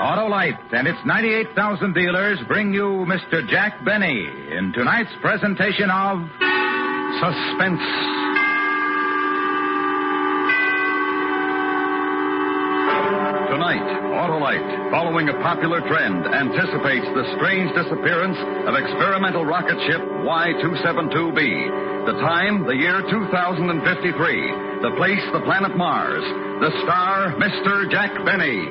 Autolite and its 98,000 dealers bring you Mr. Jack Benny in tonight's presentation of Suspense. Tonight, Autolite, following a popular trend, anticipates the strange disappearance of experimental rocket ship Y-272B. The time, the year 2053. The place, the planet Mars. The star, Mr. Jack Benny.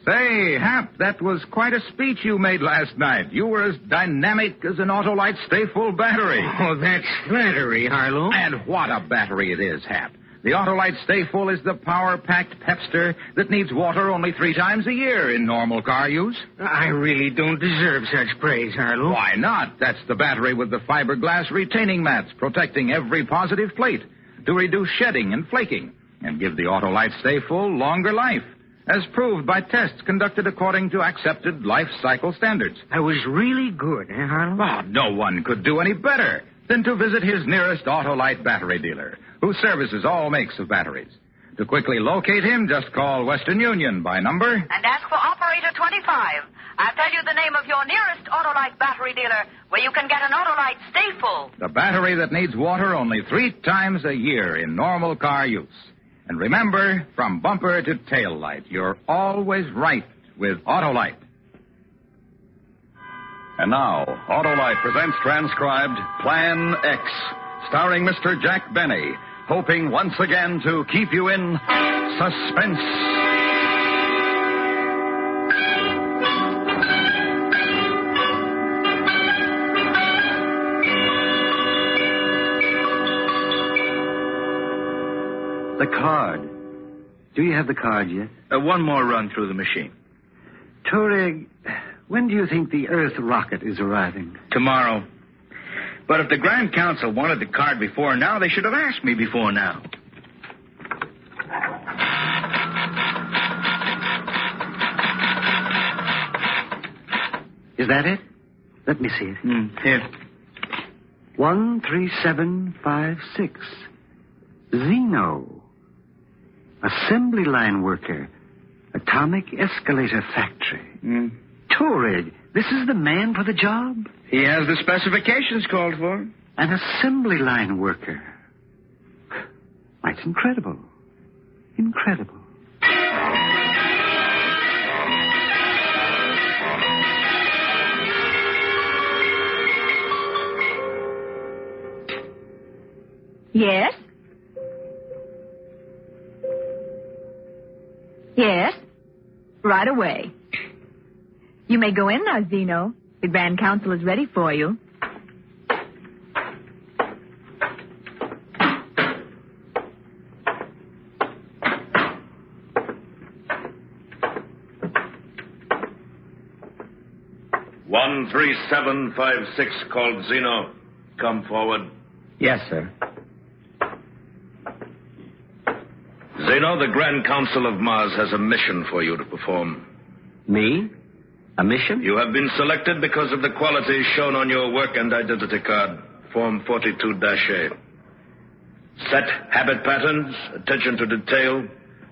Say, Hap, that was quite a speech you made last night. You were as dynamic as an Autolite Stay-Full battery. Oh, that's flattery, Harlow. And what a battery it is, Hap. The Autolite Stay-Full is the power-packed pepster that needs water only 3 times a year in normal car use. I really don't deserve such praise, Harlow. Why not? That's the battery with the fiberglass retaining mats protecting every positive plate to reduce shedding and flaking and give the Autolite Stay-Full longer life, as proved by tests conducted according to accepted life cycle standards. That was really good, Harlow? Oh, no one could do any better than to visit his nearest Autolite battery dealer, who services all makes of batteries. To quickly locate him, just call Western Union by number... And ask for operator 25. I'll tell you the name of your nearest Autolite battery dealer, where you can get an Autolite Stay-Full. The battery that needs water only 3 times a year in normal car use. And remember, from bumper to tail light, you're always right with Autolite. And now, Autolite presents transcribed Plan X, starring Mr. Jack Benny, hoping once again to keep you in suspense. The card. Do you have the card yet? One more run through the machine. Touareg, when do you think the Earth rocket is arriving? Tomorrow. But if the Grand Council wanted the card before now, they should have asked me before now. Is that it? Let me see it. Here. 13756. Zeno. Assembly line worker. Atomic escalator factory. Touareg, this is the man for the job? He has the specifications called for. An assembly line worker. That's incredible. Incredible. Yes? Yes? Right away. You may go in now, Zeno. The Grand Council is ready for you. One 3756 called Zeno. Come forward. Yes, sir. Zeno, the Grand Council of Mars has a mission for you to perform. Me? A mission? You have been selected because of the qualities shown on your work and identity card, Form 42-A. Set habit patterns, attention to detail,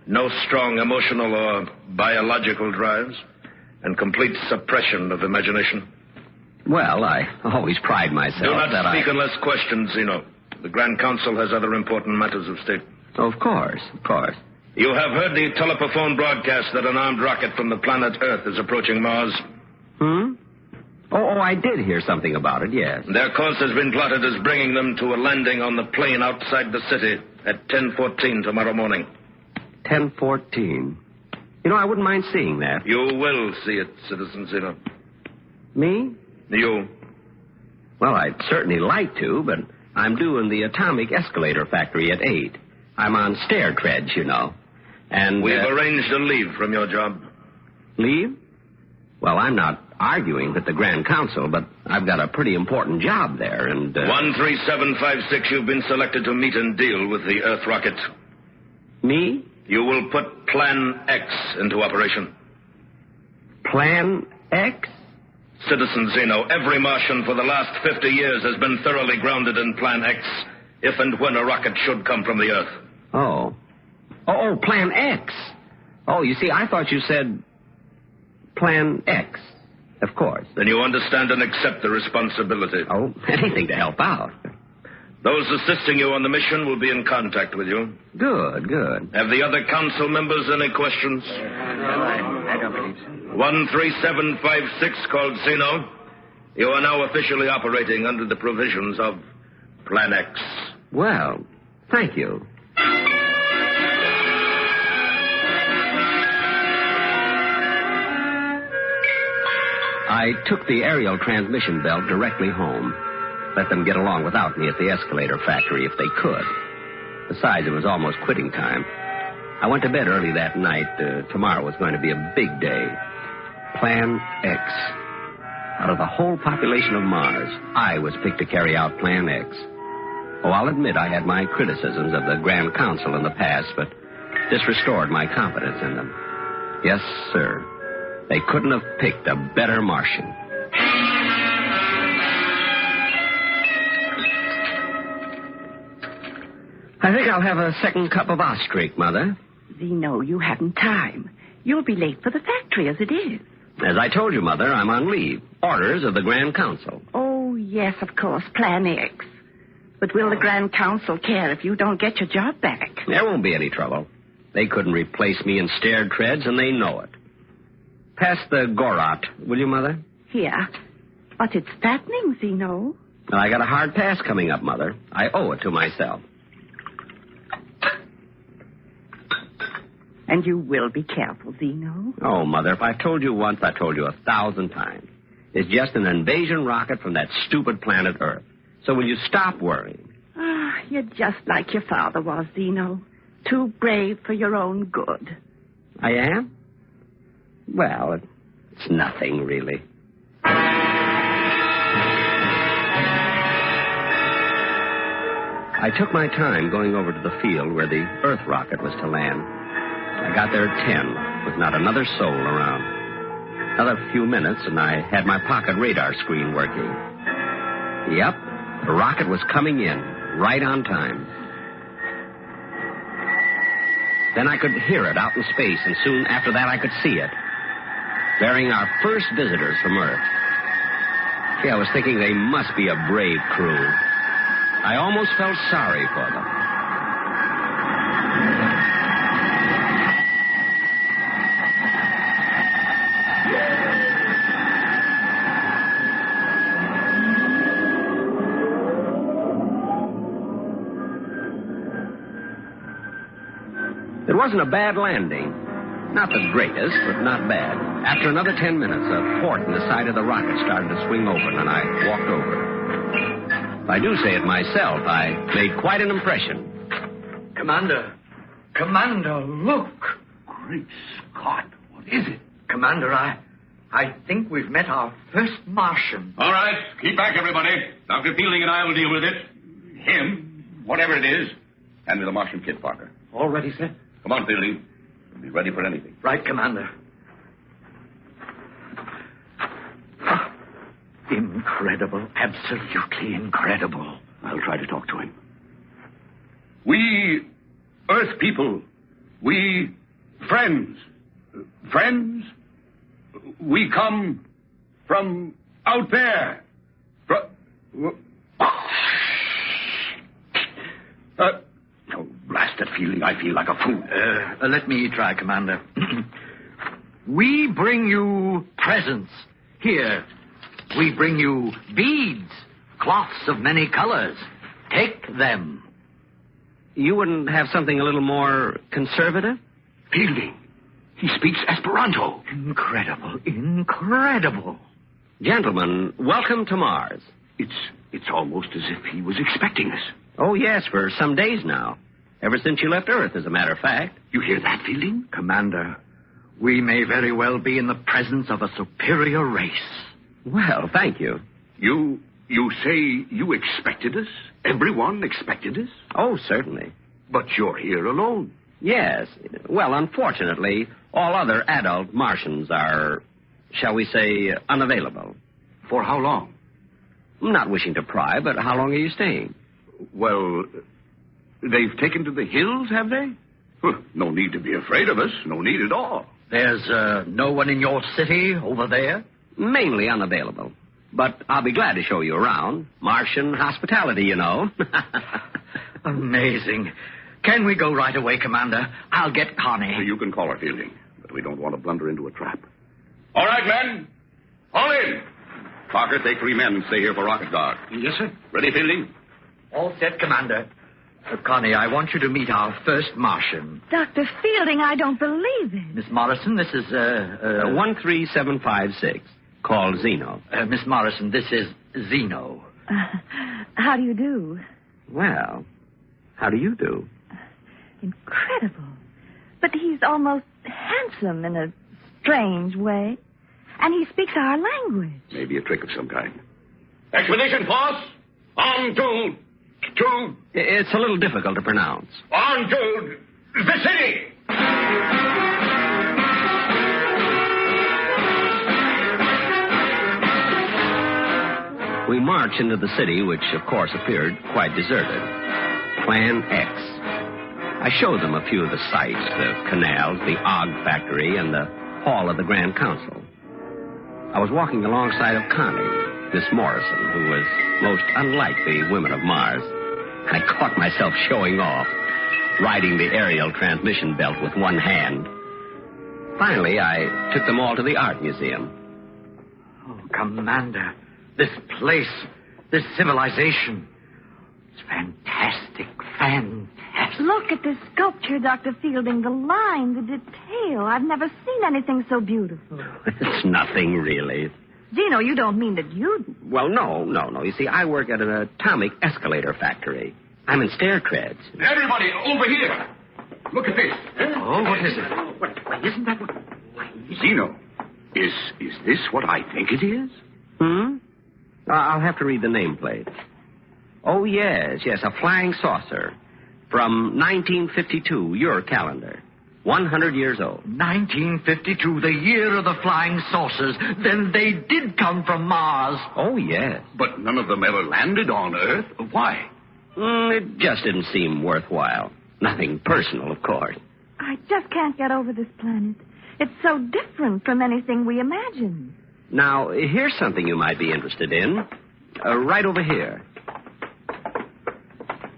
no strong emotional or biological drives, and complete suppression of imagination. Well, I always pride myself Do not that speak unless questioned, Zeno. The Grand Council has other important matters of state. Of course, of course. You have heard the telephone broadcast that an armed rocket from the planet Earth is approaching Mars. Oh, I did hear something about it, yes. Their course has been plotted as bringing them to a landing on the plain outside the city at 10:14 tomorrow morning. 10:14. You know, I wouldn't mind seeing that. You will see it, Citizen Zeno. Me? You. Well, I'd certainly like to, but I'm due in the atomic escalator factory at 8. I'm on stair treads, you know. And we've arranged a leave from your job. Leave? Well, I'm not arguing with the Grand Council, but I've got a pretty important job there, and... 13756, you've been selected to meet and deal with the Earth rocket. Me? You will put Plan X into operation. Plan X? Citizen Zeno, every Martian for the last 50 years has been thoroughly grounded in Plan X, if and when a rocket should come from the Earth. Oh. Oh, Plan X. Oh, you see, I thought you said Plan X. Of course. Then you understand and accept the responsibility. Oh, anything to help out. Those assisting you on the mission will be in contact with you. Good, good. Have the other council members any questions? I don't believe so. 13756 called Zeno. You are now officially operating under the provisions of Plan X. Well, thank you. I took the aerial transmission belt directly home. Let them get along without me at the escalator factory if they could. Besides, it was almost quitting time. I went to bed early that night. Tomorrow was going to be a big day. Plan X. Out of the whole population of Mars, I was picked to carry out Plan X. Oh, I'll admit I had my criticisms of the Grand Council in the past, but this restored my confidence in them. Yes, sir. They couldn't have picked a better Martian. I think I'll have a second cup of Ostrich, Mother. Zeno, you haven't time. You'll be late for the factory as it is. As I told you, Mother, I'm on leave. Orders of the Grand Council. Oh, yes, of course, Plan X. But will the Grand Council care if you don't get your job back? There won't be any trouble. They couldn't replace me in stair treads, and they know it. Pass the Gorot, will you, Mother? Here. But it's fattening, Zeno. Well, I got a hard pass coming up, Mother. I owe it to myself. And you will be careful, Zeno. Oh, Mother, if I've told you once, I've told you 1,000 times. It's just an invasion rocket from that stupid planet Earth. So will you stop worrying? Ah, you're just like your father was, Zeno. Too brave for your own good. I am? Well, it's nothing, really. I took my time going over to the field where the Earth rocket was to land. I got there at 10, with not another soul around. Another few minutes, and I had my pocket radar screen working. Yep, the rocket was coming in, right on time. Then I could hear it out in space, and soon after that I could see it, bearing our first visitors from Earth. Gee, I was thinking they must be a brave crew. I almost felt sorry for them. It wasn't a bad landing. Not the greatest, but not bad. After another 10 minutes, a port in the side of the rocket started to swing open, and I walked over. If I do say it myself, I made quite an impression. Commander, look. Great Scott, what is it? Commander, I think we've met our first Martian. All right, keep back, everybody. Dr. Fielding and I will deal with it. Him, whatever it is. Hand me the Martian kit, Parker. All ready, sir? Come on, Fielding. We'll be ready for anything. Right, Commander. Incredible. Absolutely incredible. I'll try to talk to him. We, Earth people, we friends. Friends? We come from out there. Oh, blasted feeling. I feel like a fool. Let me try, Commander. We bring you presents. Here, we bring you beads, cloths of many colors. Take them. You wouldn't have something a little more conservative? Fielding. He speaks Esperanto. Incredible. Gentlemen, welcome to Mars. It's almost as if he was expecting us. Oh, yes, for some days now. Ever since you left Earth, as a matter of fact. You hear that, Fielding? Commander, we may very well be in the presence of a superior race. Well, thank you. You say you expected us? Everyone expected us? Oh, certainly. But you're here alone. Yes. Well, unfortunately, all other adult Martians are, shall we say, unavailable. For how long? I'm not wishing to pry, but how long are you staying? Well, They've taken to the hills, have they? No need to be afraid of us. No need at all. There's no one in your city over there? Mainly unavailable. But I'll be glad to show you around. Martian hospitality, you know. Amazing. Can we go right away, Commander? I'll get Connie. You can call her, Fielding. But we don't want to blunder into a trap. All right, men. All in. Parker, take 3 men and stay here for rocket guard. Yes, sir. Ready, Fielding? All set, Commander. Connie, I want you to meet our first Martian. Dr. Fielding, I don't believe it. Miss Morrison, this is, 13756. Called Zeno. Miss Morrison, this is Zeno. How do you do? Well, how do you do? Incredible. But he's almost handsome in a strange way. And he speaks our language. Maybe a trick of some kind. Expedition force, on to... It's a little difficult to pronounce. On to the city! We marched into the city, which, of course, appeared quite deserted. Plan X. I showed them a few of the sights, the canals, the Og factory, and the hall of the Grand Council. I was walking alongside of Connie, Miss Morrison, who was most unlike the women of Mars. I caught myself showing off, riding the aerial transmission belt with one hand. Finally, I took them all to the art museum. Oh, Commander, this place, this civilization, it's fantastic, fantastic. Look at the sculpture, Dr. Fielding, the line, the detail. I've never seen anything so beautiful. It's nothing, really. Zeno, you don't mean that you... Well, no. You see, I work at an atomic escalator factory. I'm in stair treads. Everybody, over here. Look at this. Oh, what is it? What, isn't that what... Zeno, is this what I think it is? I'll have to read the nameplate. Oh, yes, a flying saucer. From 1952, your calendar. 100 years old. 1952, the year of the flying saucers. Then they did come from Mars. Oh, yes. But none of them ever landed on Earth. Why? It just didn't seem worthwhile. Nothing personal, of course. I just can't get over this planet. It's so different from anything we imagined. Now, here's something you might be interested in. Right over here.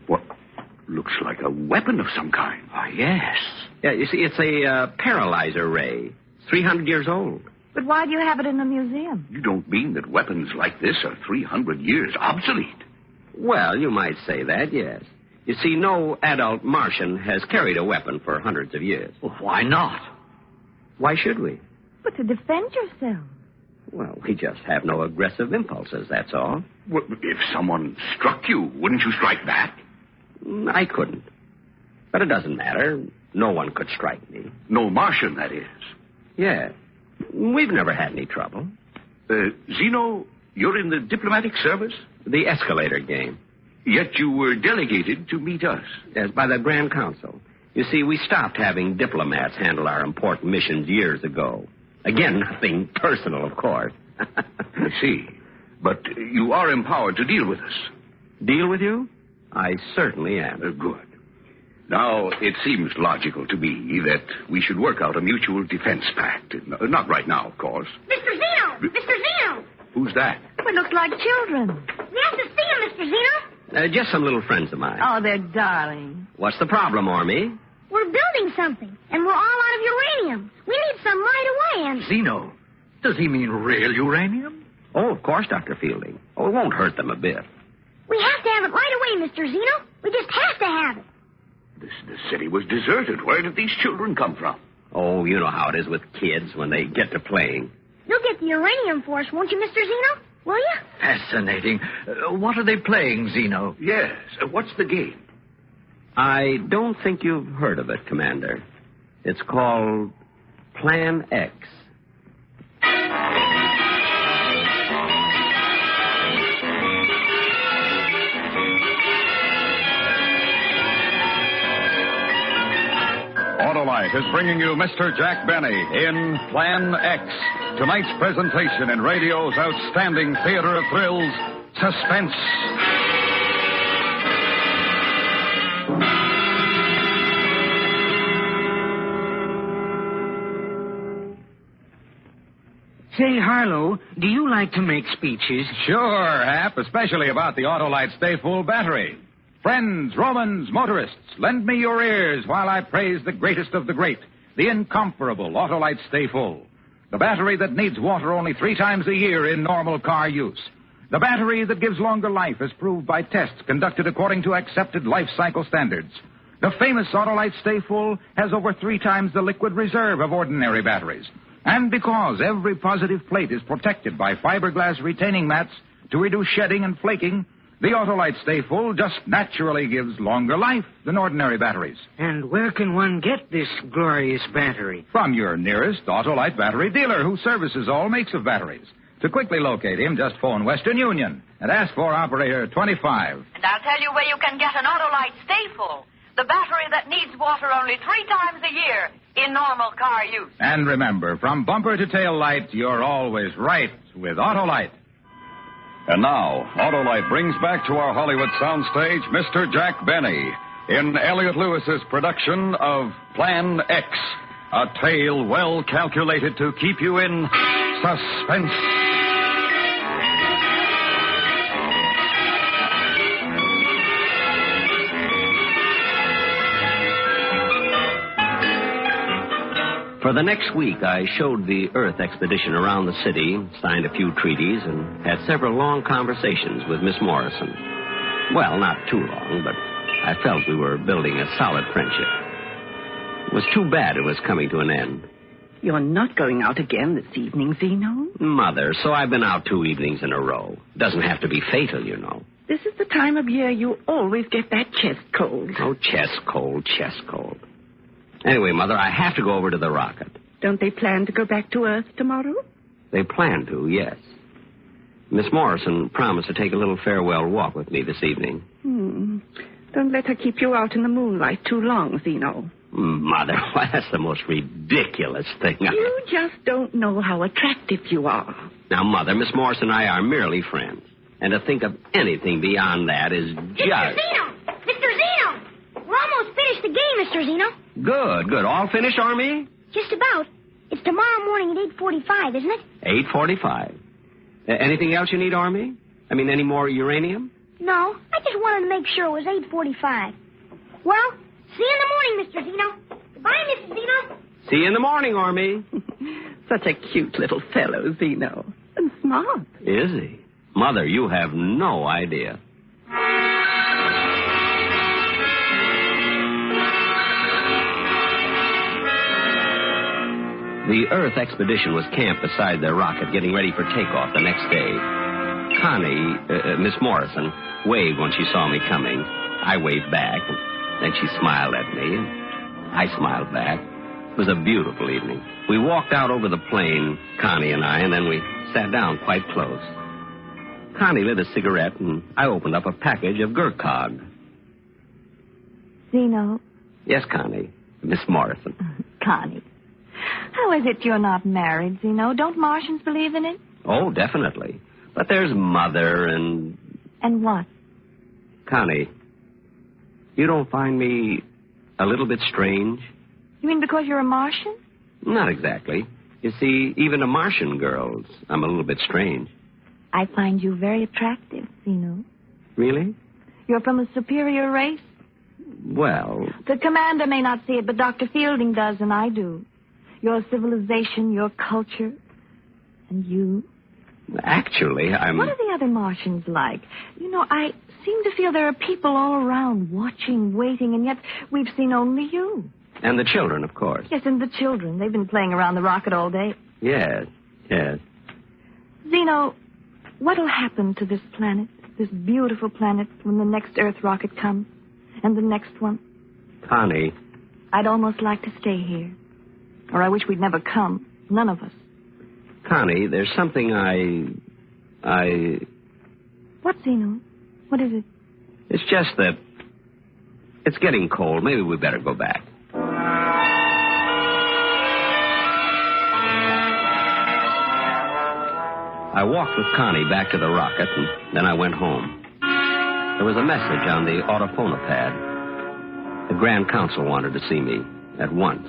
What? Looks like a weapon of some kind. Oh, yes. Yeah, you see, it's a paralyzer ray. It's 300 years old. But why do you have it in the museum? You don't mean that weapons like this are 300 years obsolete? Well, you might say that, yes. You see, no adult Martian has carried a weapon for hundreds of years. Well, why not? Why should we? But to defend yourself. Well, we just have no aggressive impulses, that's all. Well, if someone struck you, wouldn't you strike back? I couldn't. But it doesn't matter. No one could strike me. No Martian, that is. Yeah. We've never had any trouble. Zeno, you're in the diplomatic service? The escalator game. Yet you were delegated to meet us. Yes, by the Grand Council. You see, we stopped having diplomats handle our important missions years ago. Again, nothing personal, of course. I see. But you are empowered to deal with us. Deal with you? I certainly am. Good. Now, it seems logical to me that we should work out a mutual defense pact. Not right now, of course. Mr. Zeno! Mr. Zeno! Who's that? We look like children. We have to see him, Mr. Zeno. Just some little friends of mine. Oh, they're darling. What's the problem, Ormy? We're building something, and we're all out of uranium. We need some right away, and... Zeno, does he mean real uranium? Oh, of course, Dr. Fielding. Oh, it won't hurt them a bit. We have to have it right away, Mr. Zeno. We just have to have it. The city was deserted. Where did these children come from? Oh, you know how it is with kids when they get to playing. You'll get the uranium for us, won't you, Mr. Zeno? Will you? Fascinating. What are they playing, Zeno? Yes. What's the game? I don't think you've heard of it, Commander. It's called Plan X. Autolite is bringing you Mr. Jack Benny in Plan X. Tonight's presentation in radio's outstanding theater of thrills, Suspense. Say, Harlow, do you like to make speeches? Sure, Hap, especially about the Autolite Stay Full battery. Friends, Romans, motorists, lend me your ears while I praise the greatest of the great, the incomparable Autolite Stay Full. The battery that needs water only 3 times a year in normal car use. The battery that gives longer life as proved by tests conducted according to accepted life cycle standards. The famous Autolite Stay Full has over 3 times the liquid reserve of ordinary batteries. And because every positive plate is protected by fiberglass retaining mats to reduce shedding and flaking, the Autolite Stay Full just naturally gives longer life than ordinary batteries. And where can one get this glorious battery? From your nearest Autolite battery dealer who services all makes of batteries. To quickly locate him, just phone Western Union and ask for operator 25. And I'll tell you where you can get an Autolite Stay Full, the battery that needs water only 3 times a year in normal car use. And remember, from bumper to tail light, you're always right with Autolite. And now, Autolite brings back to our Hollywood soundstage Mr. Jack Benny in Elliot Lewis's production of Plan X, a tale well calculated to keep you in suspense. For the next week, I showed the Earth expedition around the city, signed a few treaties, and had several long conversations with Miss Morrison. Well, not too long, but I felt we were building a solid friendship. It was too bad it was coming to an end. You're not going out again this evening, Zeno? Mother, so I've been out 2 evenings in a row. Doesn't have to be fatal, you know. This is the time of year you always get that chest cold. Oh, chest cold. Anyway, Mother, I have to go over to the rocket. Don't they plan to go back to Earth tomorrow? They plan to, yes. Miss Morrison promised to take a little farewell walk with me this evening. Don't let her keep you out in the moonlight too long, Zeno. Mother, why, that's the most ridiculous thing. You just don't know how attractive you are. Now, Mother, Miss Morrison and I are merely friends. And to think of anything beyond that is just... Mr. Zeno! We're almost finished the game, Mr. Zeno. Good. All finished, Army? Just about. It's tomorrow morning at 8:45, isn't it? 8:45. Anything else you need, Army? I mean, any more uranium? No, I just wanted to make sure it was 8:45. Well, see you in the morning, Mr. Zeno. Goodbye, Mrs. Zeno. See you in the morning, Army. Such a cute little fellow, Zeno. And smart. Is he? Mother, you have no idea. The Earth expedition was camped beside their rocket, getting ready for takeoff the next day. Connie, Miss Morrison, waved when she saw me coming. I waved back, and then she smiled at me, and I smiled back. It was a beautiful evening. We walked out over the plain, Connie and I, and then we sat down quite close. Connie lit a cigarette, and I opened up a package of Gurkhag. Zeno. Yes, Connie. Miss Morrison. Connie. How is it you're not married, Zeno? Don't Martians believe in it? Oh, definitely. But there's Mother and... And what? Connie, you don't find me a little bit strange? You mean because you're a Martian? Not exactly. You see, even to Martian girls, I'm a little bit strange. I find you very attractive, Zeno. Really? You're from a superior race? Well... The commander may not see it, but Dr. Fielding does, and I do. Your civilization, your culture, and you. Actually, I'm... What are the other Martians like? You know, I seem to feel there are people all around watching, waiting, and yet we've seen only you. And the children, of course. Yes, and the children. They've been playing around the rocket all day. Yes. Zeno, what'll happen to this planet, this beautiful planet, when the next Earth rocket comes? And the next one? Connie. I'd almost like to stay here. Or I wish we'd never come. None of us. Connie, there's something I... What, Zeno? What is it? It's just that it's getting cold. Maybe we better go back. I walked with Connie back to the rocket, and then I went home. There was a message on the autophone pad. The Grand Council wanted to see me at once.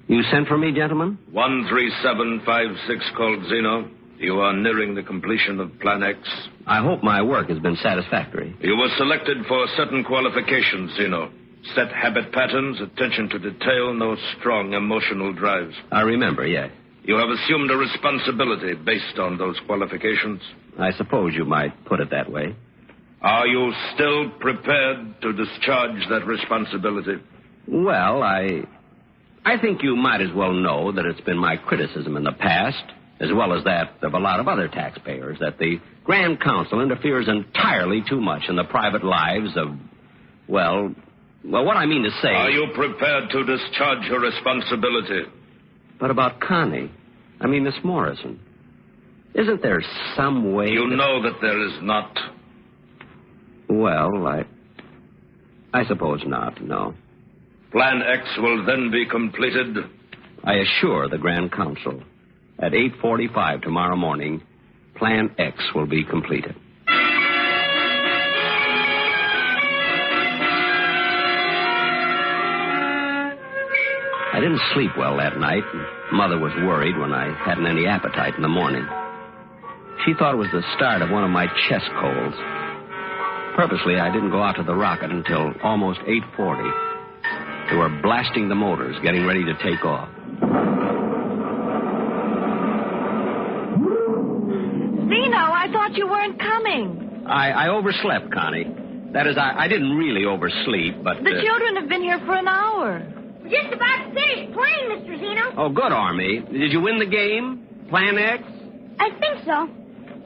You sent for me, gentlemen? 13756 called Zeno. You are nearing the completion of Plan X. I hope my work has been satisfactory. You were selected for certain qualifications, Zeno. Set habit patterns, attention to detail, no strong emotional drives. I remember, yes. You have assumed a responsibility based on those qualifications. I suppose you might put it that way. Are you still prepared to discharge that responsibility? Well, I think you might as well know that it's been my criticism in the past, as well as that of a lot of other taxpayers, that the Grand Council interferes entirely too much in the private lives of, well, what I mean to say... Are you prepared to discharge your responsibility? But about Connie, Miss Morrison, isn't there some way... You know that there is not. Well, I suppose not, no. Plan X will then be completed. I assure the Grand Council, at 8:45 tomorrow morning, Plan X will be completed. I didn't sleep well that night, and Mother was worried when I hadn't any appetite in the morning. She thought it was the start of one of my chest colds. Purposely, I didn't go out to the rocket until almost 8:40. They were blasting the motors, getting ready to take off. Zeno, I thought you weren't coming. I overslept, Connie. That is, I didn't really oversleep, but... The children have been here for an hour. We're just about to finish playing, Mr. Zeno. Oh, good, Army. Did you win the game? Plan X? I think so.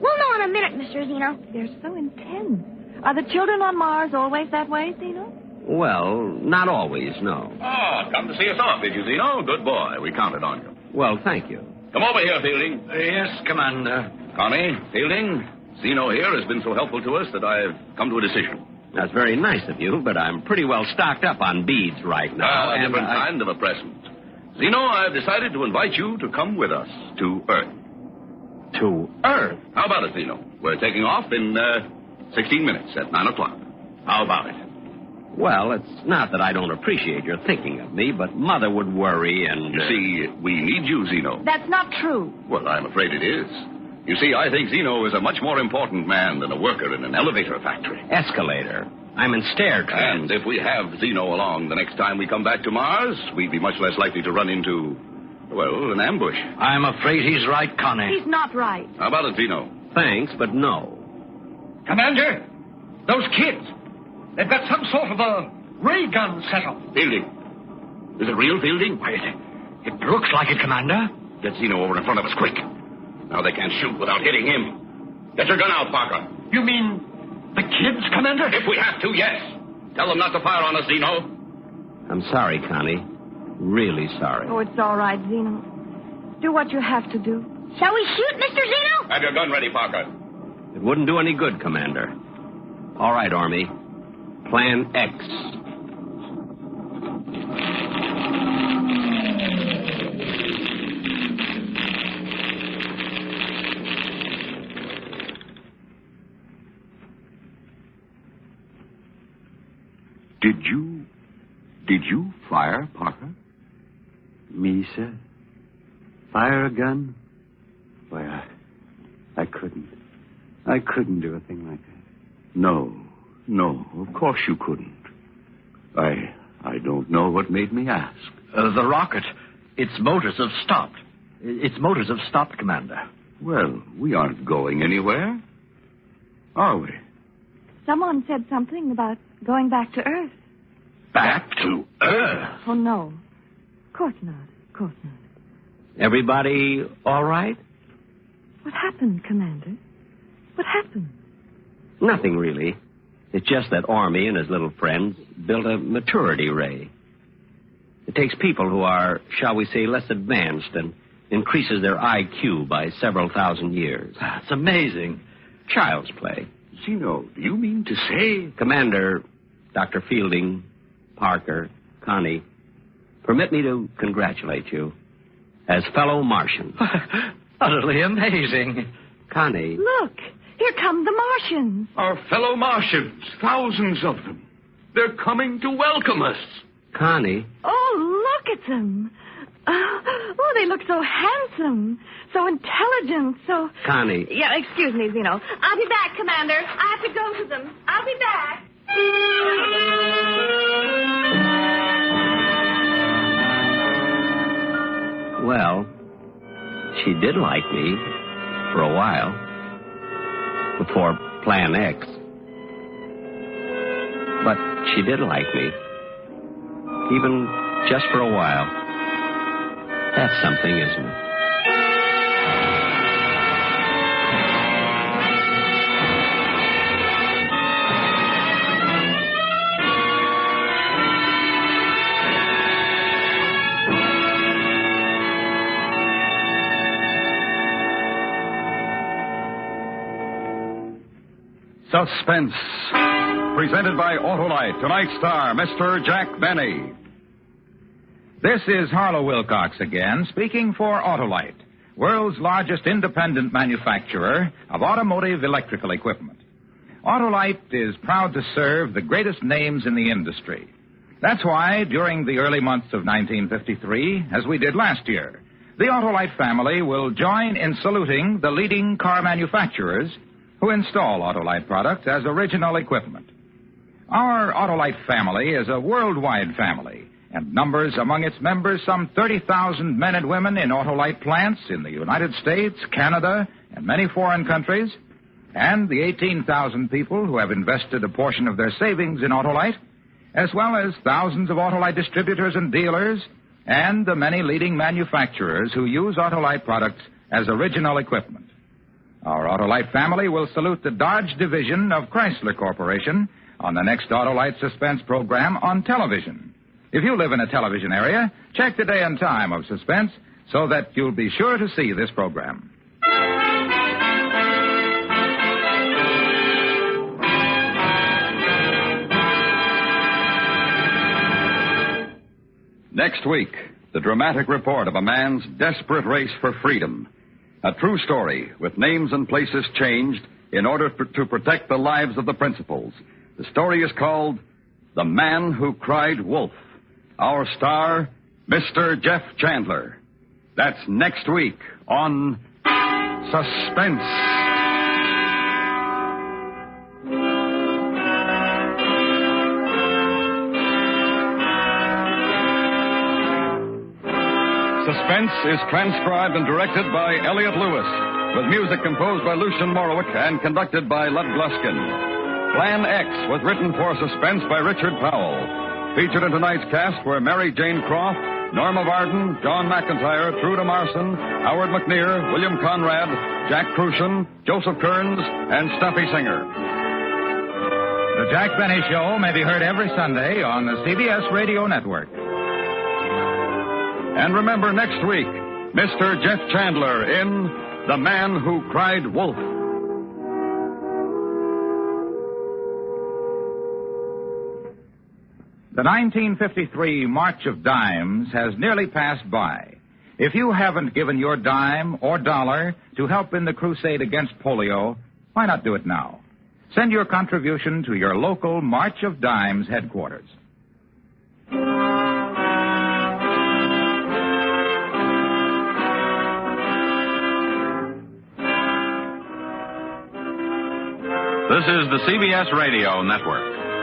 We'll know in a minute, Mr. Zeno. They're so intense. Are the children on Mars always that way, Zeno? Well, not always, no. Ah, come to see us off, did you, Zeno? Good boy. We counted on you. Well, thank you. Come over here, Fielding. Yes, Commander. Connie, Fielding, Zeno here has been so helpful to us that I've come to a decision. That's very nice of you, but I'm pretty well stocked up on beads right now. A different kind of a present. Zeno, I've decided to invite you to come with us to Earth. To Earth? How about it, Zeno? We're taking off in 16 minutes at 9 o'clock. How about it? Well, it's not that I don't appreciate your thinking of me, but Mother would worry and... You see, we need you, Zeno. That's not true. Well, I'm afraid it is. You see, I think Zeno is a much more important man than a worker in an elevator factory. Escalator. I'm in stair trams. And if we have Zeno along the next time we come back to Mars, we'd be much less likely to run into, well, an ambush. I'm afraid he's right, Connie. He's not right. How about it, Zeno? Thanks, but no. Commander, those kids, they've got some sort of a ray gun set up. Fielding. Is it real, Fielding? Wait, it looks like it, Commander. Get Zeno over in front of us, quick. Now they can't shoot without hitting him. Get your gun out, Parker. You mean the kids, Commander? If we have to, yes. Tell them not to fire on us, Zeno. I'm sorry, Connie. Really sorry. Oh, it's all right, Zeno. Do what you have to do. Shall we shoot, Mr. Zeno? Have your gun ready, Parker. It wouldn't do any good, Commander. All right, Army. Plan X. Did you fire, Parker? Me, sir? Fire a gun? Why, I couldn't. I couldn't do a thing like that. No, of course you couldn't. I don't know what made me ask. The rocket, its motors have stopped. Its motors have stopped, Commander. Well, we aren't going anywhere, are we? Someone said something about going back to Earth. Back to Earth? Oh, no. Of course not. Of course not. Everybody all right? What happened, Commander? What happened? Nothing, really. It's just that Army and his little friends built a maturity ray. It takes people who are, shall we say, less advanced and increases their IQ by several thousand years. That's amazing. Child's play. Zeno, do you mean to say... Commander, Dr. Fielding, Parker, Connie, permit me to congratulate you as fellow Martians. Utterly amazing. Connie. Look, here come the Martians. Our fellow Martians, thousands of them. They're coming to welcome us. Connie. Oh, look at them. Oh, they look so handsome, so intelligent, so... Connie. Yeah, excuse me, Zeno. I'll be back, Commander. I have to go to them. I'll be back. Well, she did like me for a while. Before Plan X. But she did like me. Even just for a while. That's something, isn't it? Suspense, presented by Autolite. Tonight's star, Mr. Jack Benny. This is Harlow Wilcox again, speaking for Autolite, world's largest independent manufacturer of automotive electrical equipment. Autolite is proud to serve the greatest names in the industry. That's why, during the early months of 1953, as we did last year, the Autolite family will join in saluting the leading car manufacturers who install Autolite products as original equipment. Our Autolite family is a worldwide family and numbers among its members some 30,000 men and women in Autolite plants in the United States, Canada, and many foreign countries, and the 18,000 people who have invested a portion of their savings in Autolite, as well as thousands of Autolite distributors and dealers, and the many leading manufacturers who use Autolite products as original equipment. Our Autolite family will salute the Dodge division of Chrysler Corporation on the next Autolite Suspense program on television. If you live in a television area, check the day and time of Suspense so that you'll be sure to see this program. Next week, the dramatic report of a man's desperate race for freedom. A true story with names and places changed in order to protect the lives of the principals. The story is called The Man Who Cried Wolf. Our star, Mr. Jeff Chandler. That's next week on Suspense. Suspense is transcribed and directed by Elliot Lewis, with music composed by Lucian Morowick and conducted by Lud Gluskin. Plan X was written for Suspense by Richard Powell. Featured in tonight's cast were Mary Jane Croft, Norma Varden, John McIntyre, Truda Marson, Howard McNear, William Conrad, Jack Crucian, Joseph Kearns, and Stuffy Singer. The Jack Benny Show may be heard every Sunday on the CBS Radio Network. And remember next week, Mr. Jeff Chandler in The Man Who Cried Wolf. The 1953 March of Dimes has nearly passed by. If you haven't given your dime or dollar to help in the crusade against polio, why not do it now? Send your contribution to your local March of Dimes headquarters. This is the CBS Radio Network.